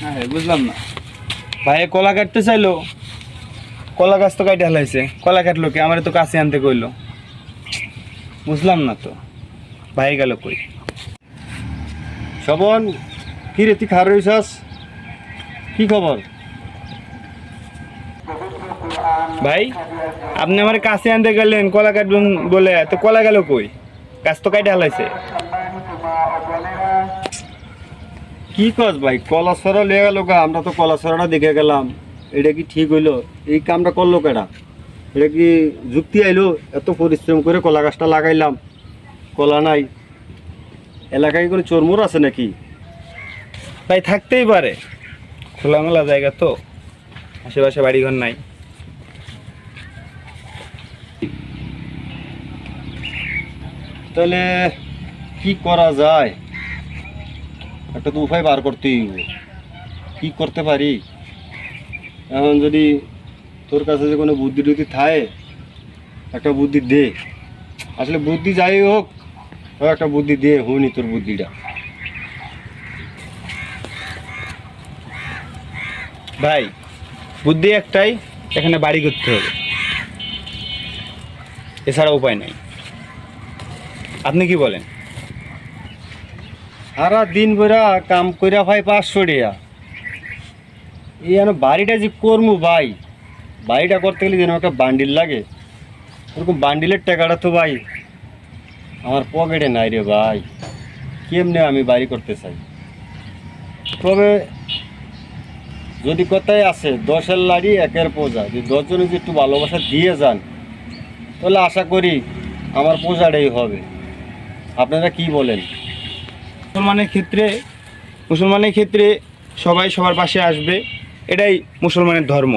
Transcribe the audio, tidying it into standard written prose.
হ্যাঁ বুঝলাম না ভাই, কলা কাটতে চাইলো, কলা গাছ তো কাটে হালাইছে, কলা কাটলো কি? আমার তো কাছে আনতে কইলো। বুঝলাম না তো ভাই গেল কই? শোভন, কি রে তুই খার রইছস? কি খবর? ভাই আপনি আমার কাছে আনতে গেলেন কলা কাটবেন বলে, তো কলা গেল কই? গাছ তো কাটে হালাইছে। কি কস ভাই, কলা ছড়া লিয়ে গেল গা? আমরা তো কলা ছড়াটা দেখে গেলাম, এটা কি ঠিক হইলো? এই কামটা করলো কেডা? এটা কি যুক্তি আইলো? এত পরিশ্রম করে কলা গাছটা লাগাইলাম, কলা নাই। এলাকায় কোনো চোরমোর আছে নাকি? ভাই থাকতেই পারে, খোলামেলা জায়গা তো, আশেপাশে বাড়িঘর নাই। তাহলে কি করা যায়? একটা তো উপায় বার করতেই হবে। কি করতে পারি এখন? যদি তোর কাছে যে কোনো বুদ্ধি টুদ্ধি থাকে, একটা বুদ্ধি দে। আসলে বুদ্ধি যাই হোক, একটা বুদ্ধি দে, হইনি তোর বুদ্ধিটা। ভাই বুদ্ধি একটাই, এখানে বাড়ি করতে হবে, এছাড়া উপায় নাই। আপনি কি বলেন? সারা দিন বেড়া কাম কইরা ভাই 500 টাকা, এই যেন বাড়িটা যে করবো ভাই, বাড়িটা করতে গেলে যেন একটা বান্ডিল লাগে। ওরকম বান্ডিলের টাকাটা তো ভাই আমার পকেটে নাই রে ভাই। কেমনে আমি বাড়ি করতে চাই? তবে যদি কথাই আছে 10-এর লাড়ি 1-এর পূজা, যদি 10 জনে যদি একটু ভালোবাসা দিয়ে যান, তাহলে আশা করি আমার পূজাটাই হবে। আপনারা কি বলেন? মুসলমানের ক্ষেত্রে সবাই সবার পাশে আসবে, এটাই মুসলমানের ধর্ম।